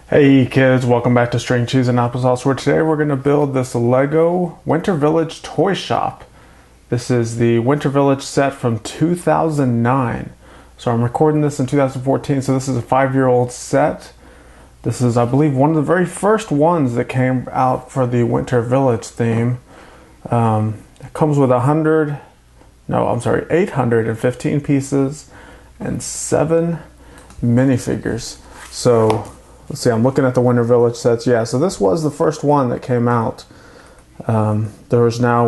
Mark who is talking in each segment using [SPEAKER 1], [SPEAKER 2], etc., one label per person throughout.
[SPEAKER 1] Hey kids, welcome back to String Cheese and Applesauce, where today we're going to build this Lego Winter Village toy shop. This is the Winter Village set from 2009. So I'm recording this in 2014, so this is a 5-year-old set. This is, I believe, one of the very first ones that came out for the Winter Village theme. It comes with 815 pieces and 7 minifigures. So let's see, I'm looking at the Winter Village sets. Yeah, so this was the first one that came out. There is now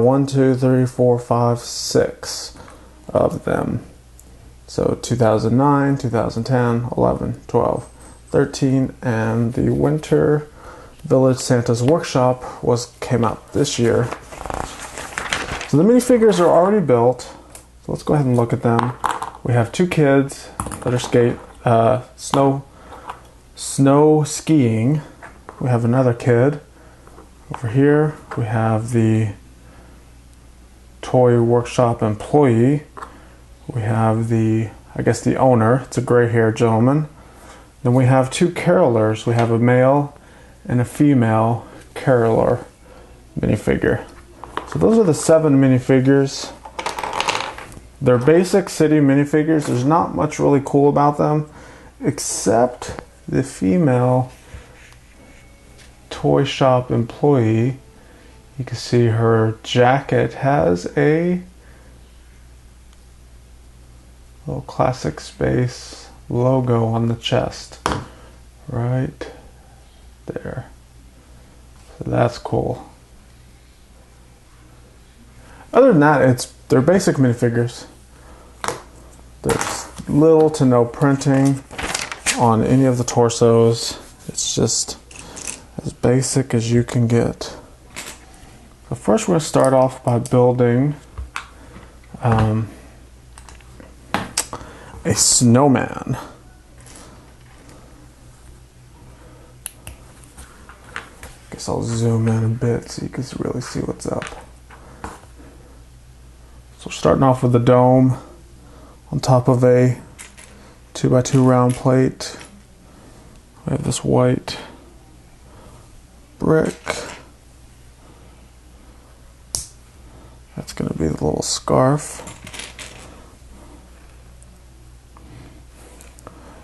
[SPEAKER 1] 6 of them. So 2009, 2010, 11, 12, 13, and the Winter Village Santa's Workshop came out this year. So the minifigures are already built. So let's go ahead and look at them. We have 2 kids that are snow skiing. We have another kid. Over here we have the toy workshop employee. We have the owner. It's a gray-haired gentleman. Then we have 2 carolers. We have a male and a female caroler minifigure. So those are the 7 minifigures. They're basic city minifigures. There's not much really cool about them, except the female toy shop employee. You can see her jacket has a little Classic Space logo on the chest right there. So that's cool. Other than that, they're basic minifigures. There's little to no printing on any of the torsos. It's just as basic as you can get. So first we're going to start off by building a snowman. Guess I'll zoom in a bit so you can really see what's up. So starting off with the dome on top of a 2x2 round plate. We have this white brick. That's going to be the little scarf.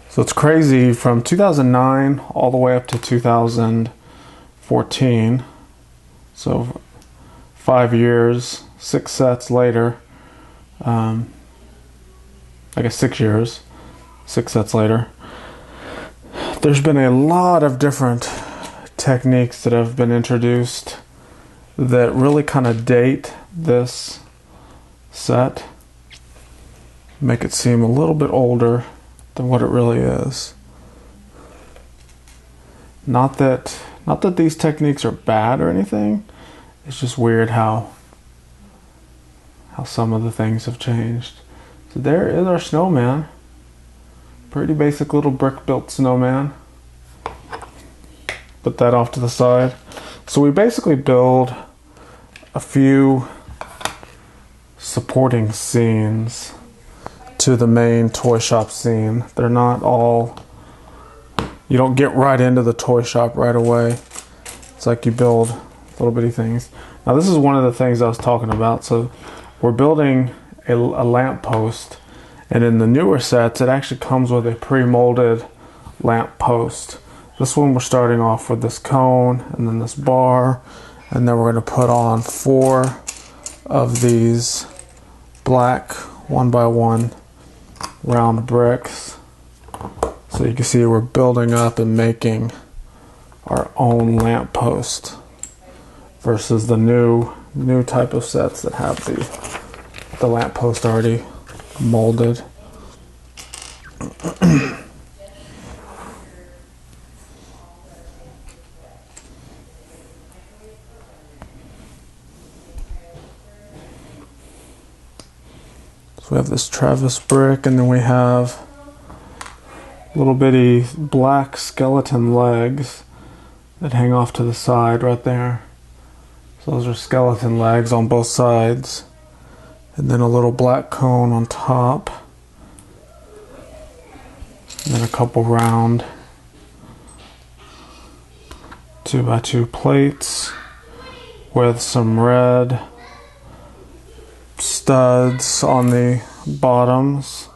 [SPEAKER 1] So it's crazy, from 2009 all the way up to 2014. So 5 years, 6 sets later. 6 years, 6 sets later. There's been a lot of different techniques that have been introduced that really kind of date this set, make it seem a little bit older than what it really is. Not that these techniques are bad or anything. It's just weird how some of the things have changed. So there is our snowman. Pretty basic little brick-built snowman. Put that off to the side. So we basically build a few supporting scenes to the main toy shop scene. They're not all... You don't get right into the toy shop right away. It's like you build little bitty things. Now this is one of the things I was talking about. So we're building a lamp post, and in the newer sets it actually comes with a pre-molded lamp post. This one we're starting off with this cone and then this bar, and then we're going to put on 4 of these black 1x1 round bricks. So you can see we're building up and making our own lamp post versus the new type of sets that have the lamp post already molded. So we have this Travis brick, and then we have little bitty black skeleton legs that hang off to the side right there. So those are skeleton legs on both sides. And then a little black cone on top. And then a couple round 2x2 plates with some red studs on the bottoms.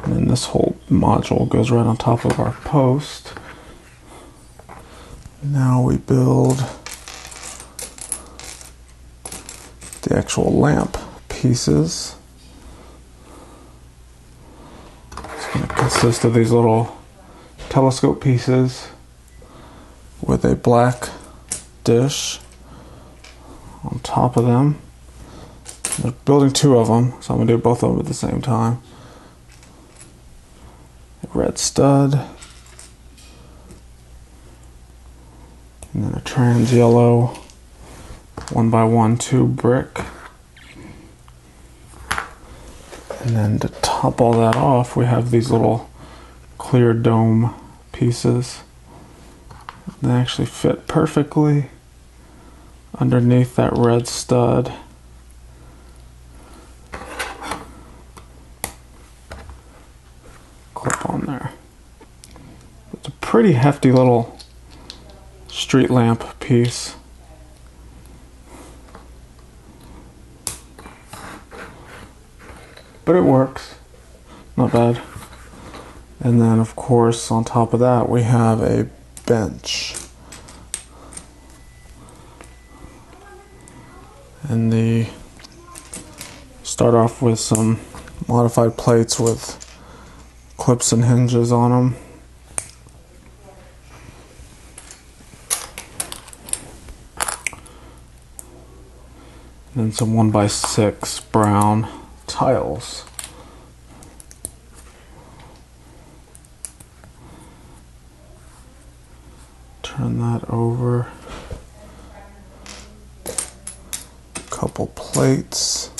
[SPEAKER 1] And then this whole module goes right on top of our post. Now we build the actual lamp pieces. It's going to consist of these little telescope pieces with a black dish on top of them. They're building two of them, so I'm going to do both of them at the same time. A red stud, and then a trans yellow 1x1 tube brick. And then to top all that off, we have these little clear dome pieces. They actually fit perfectly underneath that red stud. Clip on there. It's a pretty hefty little street lamp piece. But it works. Not bad. And then of course on top of that we have a bench. And the start off with some modified plates with clips and hinges on them. And then some 1x6 brown tiles. Turn that over. Couple plates.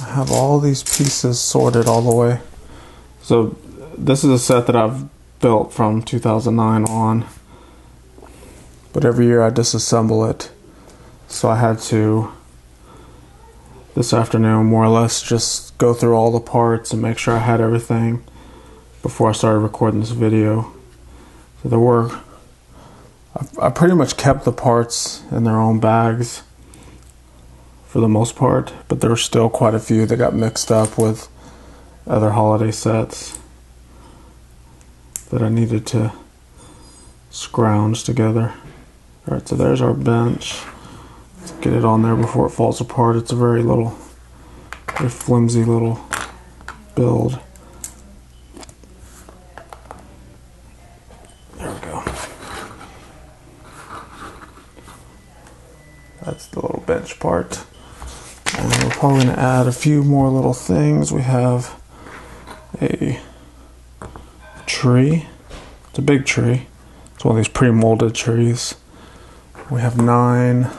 [SPEAKER 1] I have all these pieces sorted all the way. So this is a set that I've built from 2009 on. But every year I disassemble it. So I had to, this afternoon, more or less just go through all the parts and make sure I had everything before I started recording this video. So there were, I pretty much kept the parts in their own bags for the most part, but there were still quite a few that got mixed up with other holiday sets that I needed to scrounge together. Alright, so there's our bench. Let's get it on there before it falls apart. It's a very flimsy little build. There we go. That's the little bench part. And we're probably going to add a few more little things. We have a tree. It's a big tree. It's one of these pre-molded trees. We have 9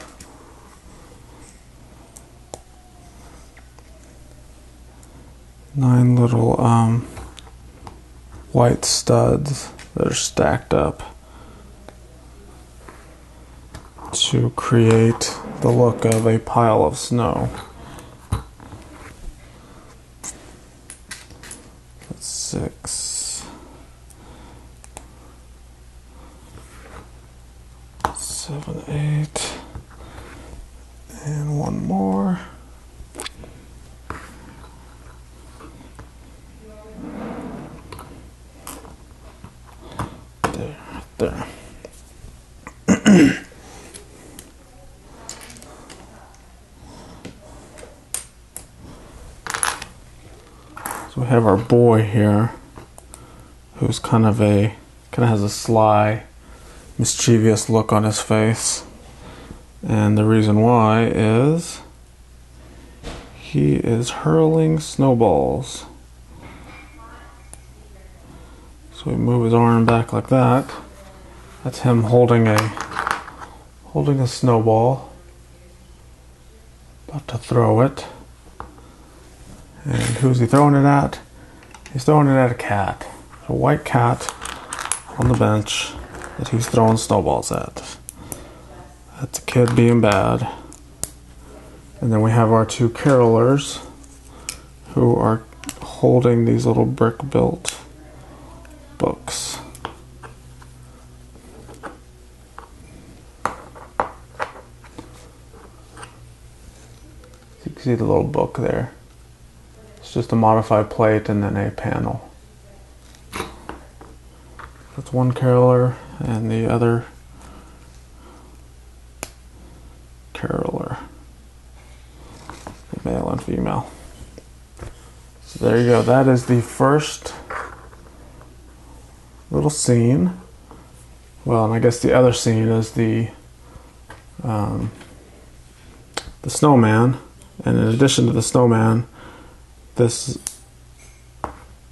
[SPEAKER 1] little white studs that are stacked up to create the look of a pile of snow. That's 6, 7, 8, and one more. There. So we have our boy here, who's kind of has a sly, mischievous look on his face, and the reason why is he is hurling snowballs. So we move his arm back like that. That's him holding a snowball, about to throw it. And who's he throwing it at? He's throwing it at a cat. A white cat on the bench. that he's throwing snowballs at. That's a kid being bad. And then we have our two carolers who are holding these little brick-built books. You can see the little book there. It's just a modified plate and then a panel. That's one caroler and the other caroler. Male and female. So there you go. That is the first little scene. Well, and I guess the other scene is the snowman. And in addition to the snowman, this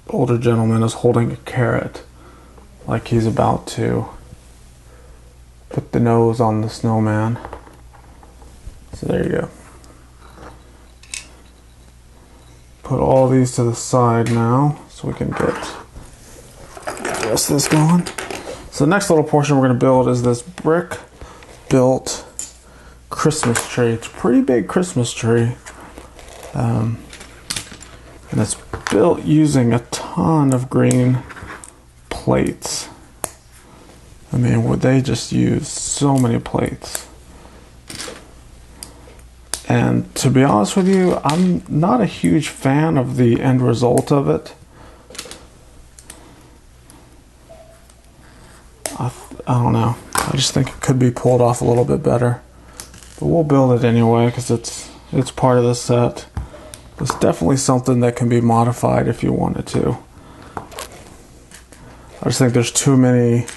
[SPEAKER 1] older gentleman is holding a carrot, like he's about to put the nose on the snowman. So there you go. Put all these to the side now so we can get the rest of this going. So the next little portion we're going to build is this brick built Christmas tree. It's a pretty big Christmas tree. And it's built using a ton of green plates. I mean, they just use so many plates. And to be honest with you, I'm not a huge fan of the end result of it. I don't know. I just think it could be pulled off a little bit better. But we'll build it anyway because it's part of the set. It's definitely something that can be modified if you wanted to. I just think there's too many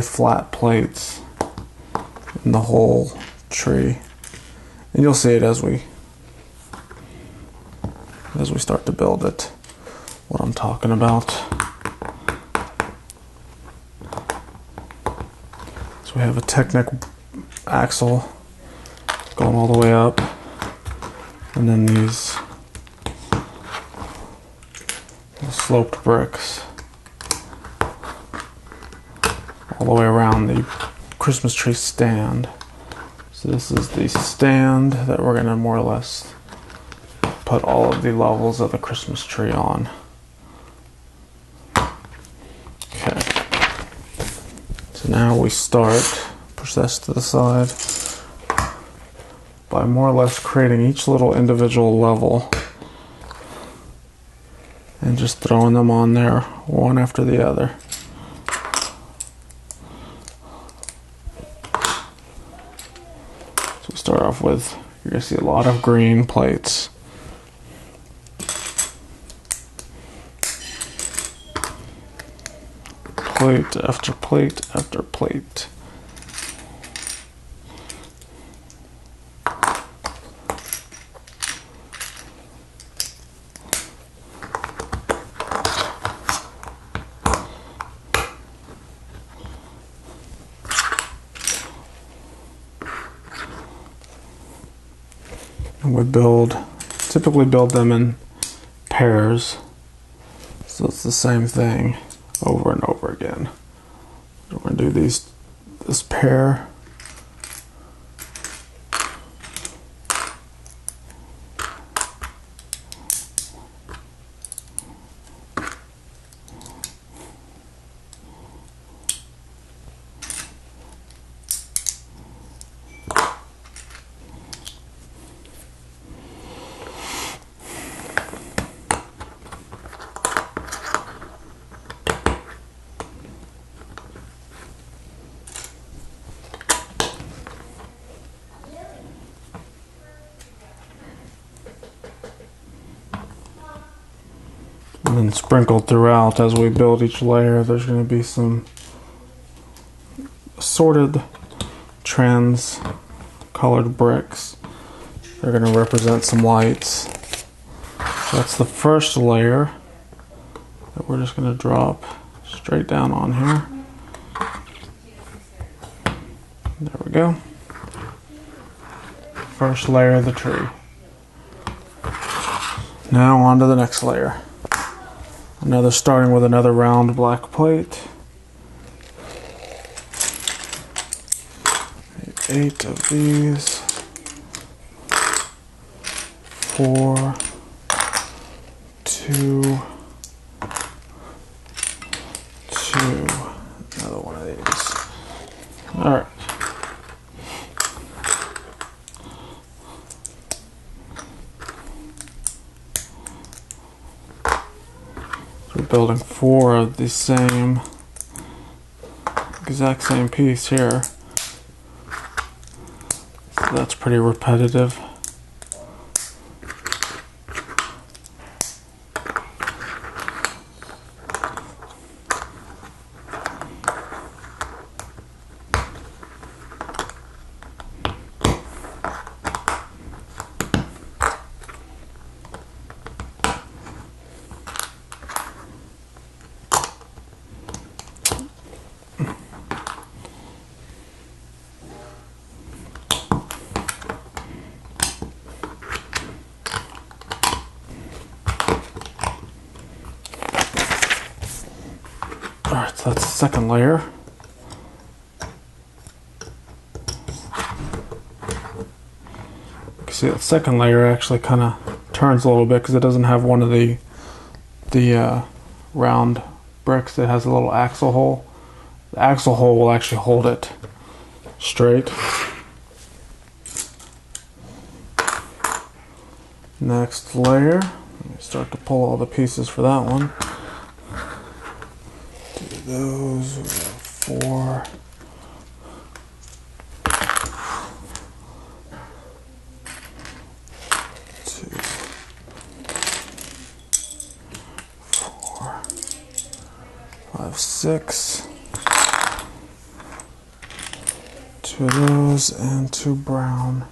[SPEAKER 1] flat plates in the whole tree. And you'll see it as we start to build it, what I'm talking about. So we have a Technic axle going all the way up, and then these sloped bricks all the way around the Christmas tree stand. So this is the stand that we're going to more or less put all of the levels of the Christmas tree on. Okay. So now we start, push this to the side, by more or less creating each little individual level and just throwing them on there one after the other. Start off with, you're going to see a lot of green plates. Plate after plate after plate. And we typically build them in pairs, so it's the same thing over and over again. We're going to do this pair. And then sprinkled throughout as we build each layer, there's going to be some assorted trans colored bricks. They're going to represent some lights. So that's the first layer that we're just going to drop straight down on here. There we go. First layer of the tree. Now on to the next layer. Starting with another round black plate. 8 of these. 4, 2, 2, another one of these. All right. So we're building 4 of the same, exact same piece here. So that's pretty repetitive. Alright, so that's the second layer. You can see that second layer actually kind of turns a little bit because it doesn't have one of the round bricks. It has a little axle hole. The axle hole will actually hold it straight. Next layer. Let me start to pull all the pieces for that one. Those 4. 2, 4, 5, 6. 2 of those and 2 brown.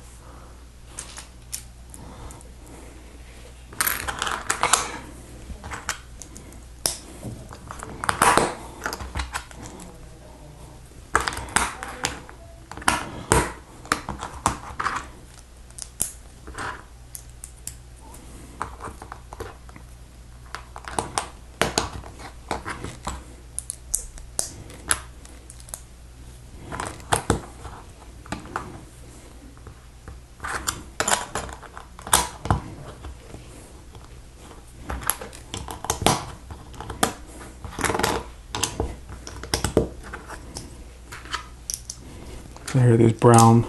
[SPEAKER 1] So here, these brown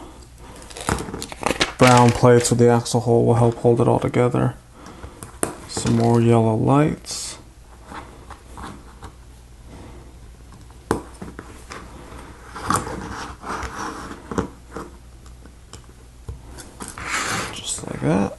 [SPEAKER 1] plates with the axle hole will help hold it all together. Some more yellow lights. Just like that.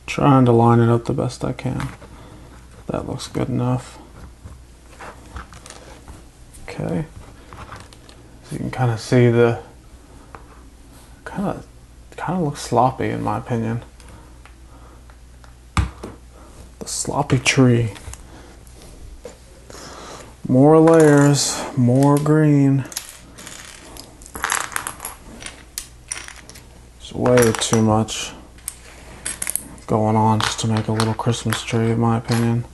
[SPEAKER 1] Trying to line it up the best I can. That looks good enough. Okay. So you can kind of see the kind of looks sloppy in my opinion. The sloppy tree. More layers, more green. It's way too much going on just to make a little Christmas tree, in my opinion.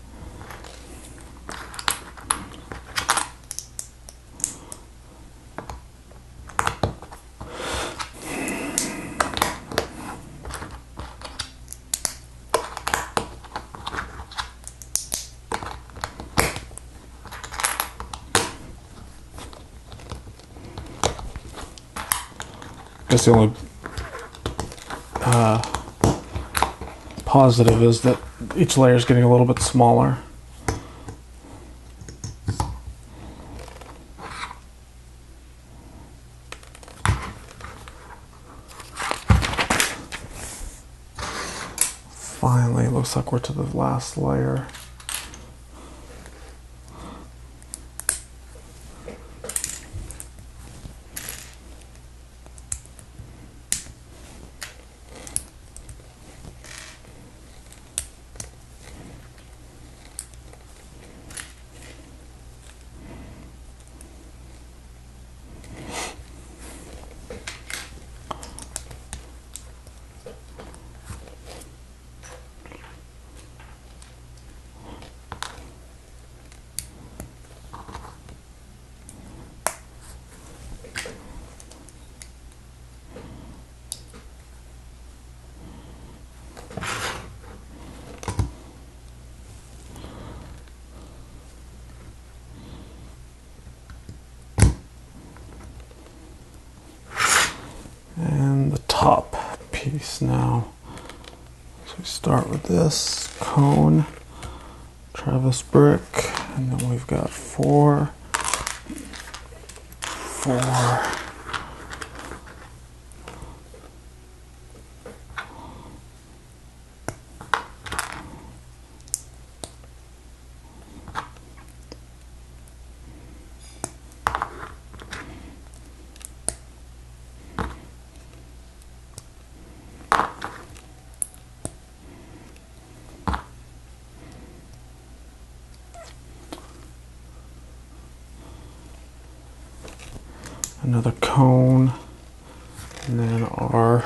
[SPEAKER 1] I guess the only positive is that each layer is getting a little bit smaller. Finally, it looks like we're to the last layer. And the top piece now. So we start with this cone, Travis brick, and then we've got four. Another cone, and then our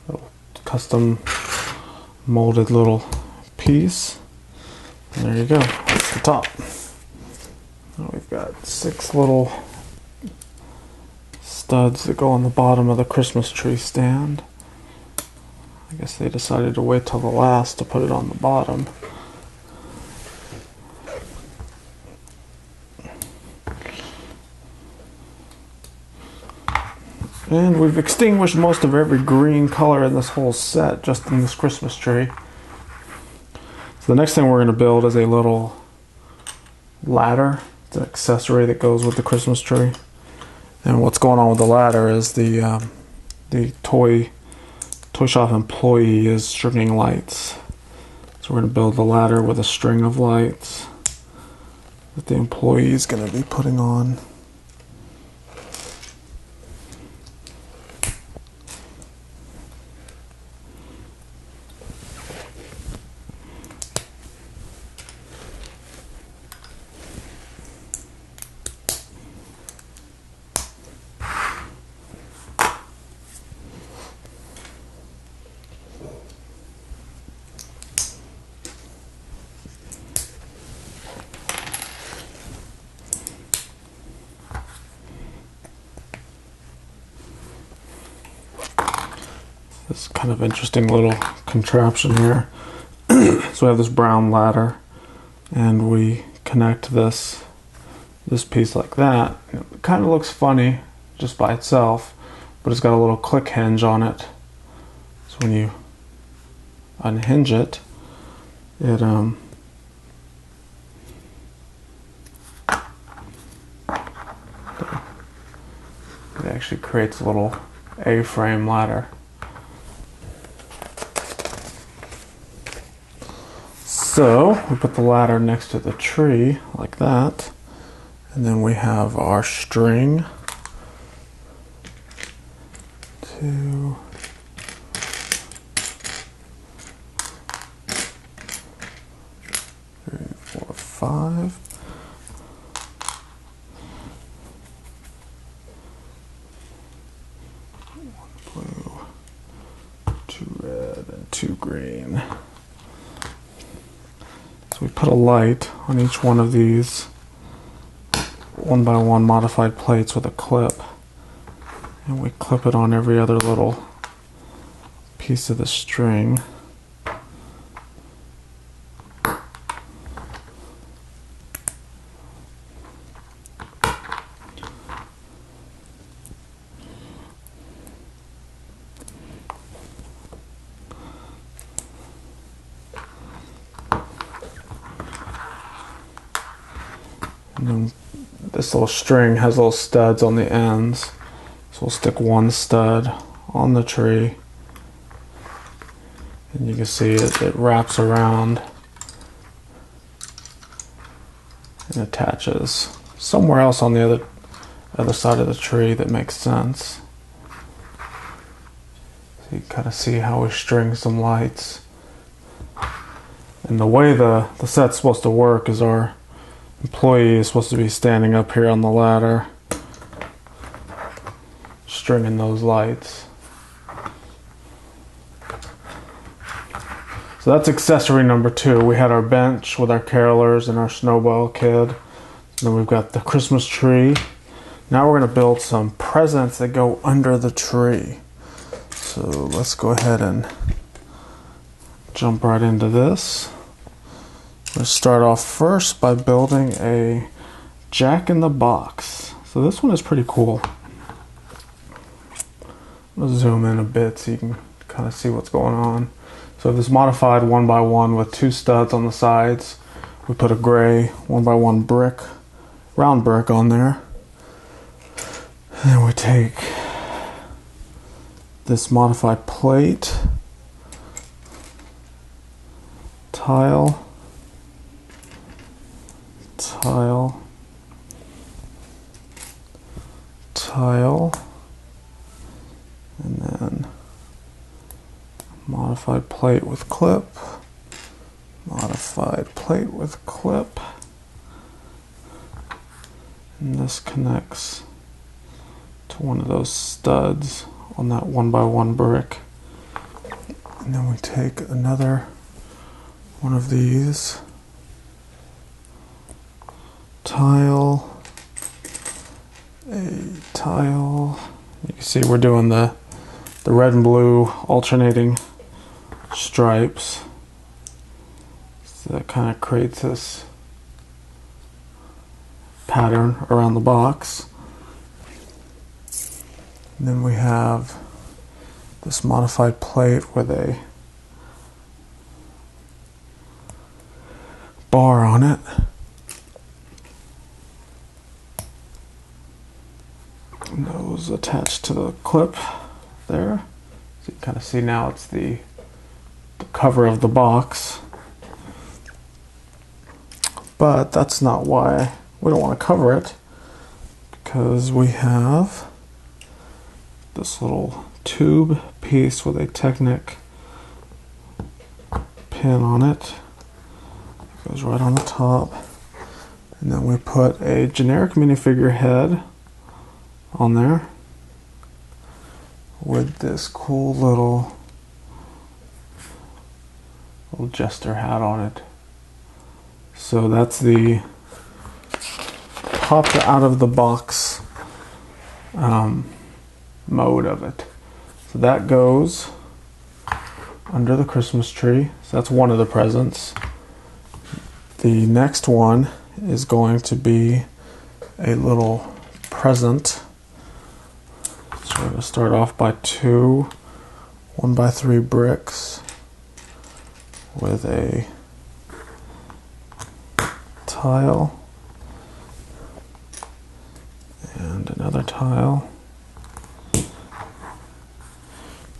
[SPEAKER 1] little custom molded little piece. And there you go, that's the top. Now we've got 6 little studs that go on the bottom of the Christmas tree stand. I guess they decided to wait till the last to put it on the bottom. And we've extinguished most of every green color in this whole set just in this Christmas tree. So the next thing we're going to build is a little ladder. It's an accessory that goes with the Christmas tree. And what's going on with the ladder is the toy shop employee is stringing lights. So we're going to build the ladder with a string of lights that the employee is going to be putting on. This kind of interesting little contraption here. So we have this brown ladder, and we connect this piece like that. It kind of looks funny just by itself, but it's got a little click hinge on it. So when you unhinge it, it actually creates a little A-frame ladder. So we put the ladder next to the tree like that, and then we have our string. 2, 3, 4, 5. One blue, 2 red, and 2 green. So we put a light on each one of these 1x1 modified plates with a clip, and we clip it on every other little piece of the string. And then this little string has little studs on the ends. So we'll stick one stud on the tree. And you can see it wraps around and attaches somewhere else on the other side of the tree that makes sense. So you kind of see how we string some lights. And the way the set's supposed to work is our employee is supposed to be standing up here on the ladder, stringing those lights. So that's accessory number 2. We had our bench with our carolers and our snowball kid. And then we've got the Christmas tree. Now we're going to build some presents that go under the tree. So let's go ahead and jump right into this. Let's start off first by building a Jack in the Box. So this one is pretty cool. I'll zoom in a bit so you can kind of see what's going on. So this modified 1x1 with 2 studs on the sides. We put a gray 1x1 brick, round brick on there. And then we take this modified plate, tile, tile, tile, and then modified plate with clip, modified plate with clip, and this connects to one of those studs on that 1x1 brick. And then we take another one of these, tile, a tile. You can see we're doing the red and blue alternating stripes. So that kind of creates this pattern around the box. And then we have this modified plate with a bar on it. And those attached to the clip there. So you can kind of see now it's the cover of the box. But that's not why we don't want to cover it, because we have this little tube piece with a Technic pin on it. It goes right on the top. And then we put a generic minifigure head on there with this cool little jester hat on it. So that's the popped out of the box mode of it. So that goes under the Christmas tree. So that's one of the presents. The next one is going to be a little present. So we're going to start off by 2 1x3 bricks with a tile and another tile.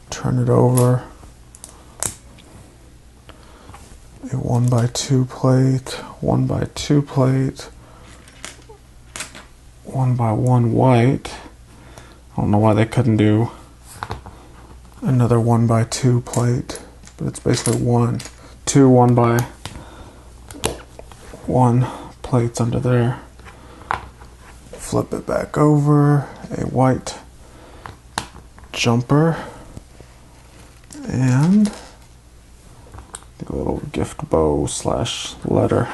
[SPEAKER 1] Turn it over. A 1x2 plate, 1x2 plate, 1x1 white. I don't know why they couldn't do another 1x2 plate, but it's basically two 1x1 plates under there. Flip it back over, a white jumper, and the little gift bow / letter.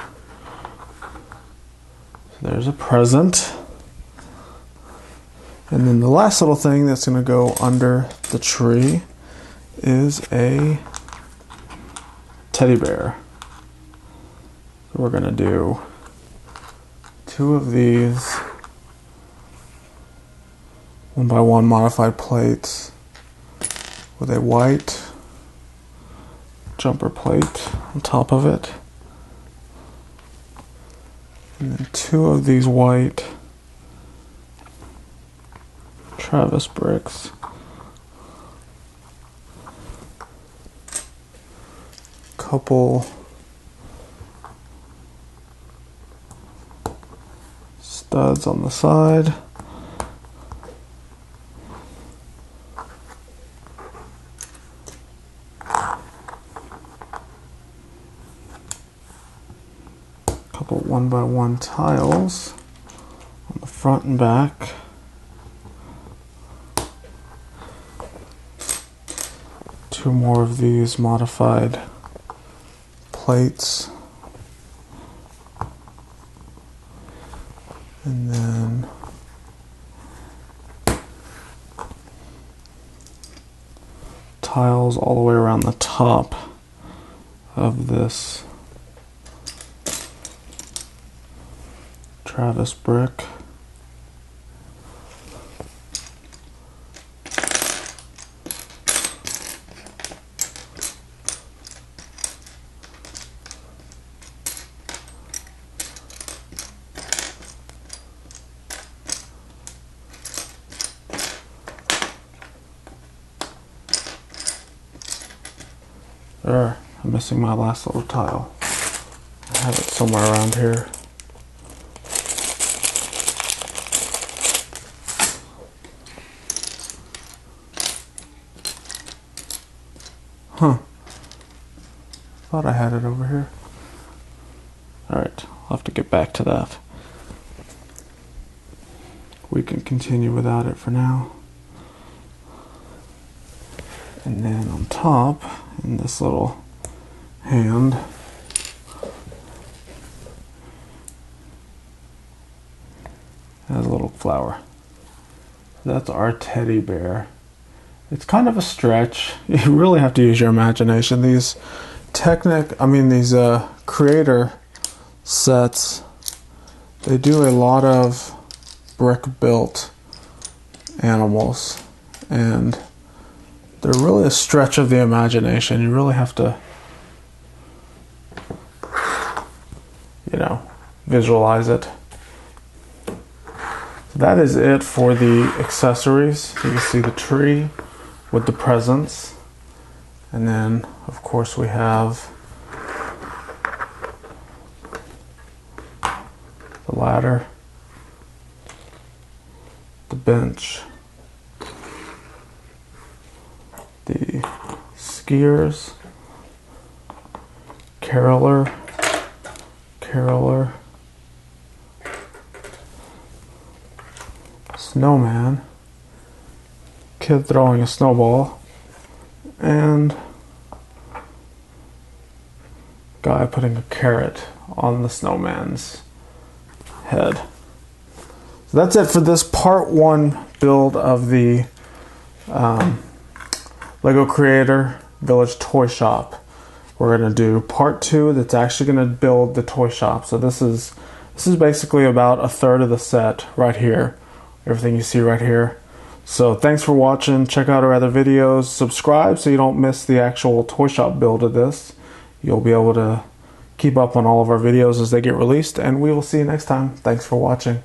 [SPEAKER 1] So there's a present. And then the last little thing that's going to go under the tree is a teddy bear. So we're going to do 2 of these 1x1 modified plates with a white jumper plate on top of it. And then 2 of these white Travis bricks. Couple studs on the side. Couple 1x1 tiles on the front and back. Two more of these modified plates. And then tiles all the way around the top of this Travis brick. There, I'm missing my last little tile. I have it somewhere around here. Huh. Thought I had it over here. Alright, I'll have to get back to that. We can continue without it for now. And then on top, in this little hand, has a little flower. That's our teddy bear. It's kind of a stretch. You really have to use your imagination. These creator sets, they do a lot of brick-built animals, and they're really a stretch of the imagination. You really have to, visualize it. So that is it for the accessories. You can see the tree with the presents, and then of course we have the ladder, the bench, the skiers, caroler, snowman, kid throwing a snowball, and guy putting a carrot on the snowman's head. So that's it for this part 1 build of the Lego Creator Village Toy Shop. We're going to do part 2 that's actually going to build the toy shop. So this is basically about 1/3 of the set right here. Everything you see right here. So thanks for watching. Check out our other videos. Subscribe so you don't miss the actual toy shop build of this. You'll be able to keep up on all of our videos as they get released, and we will see you next time. Thanks for watching.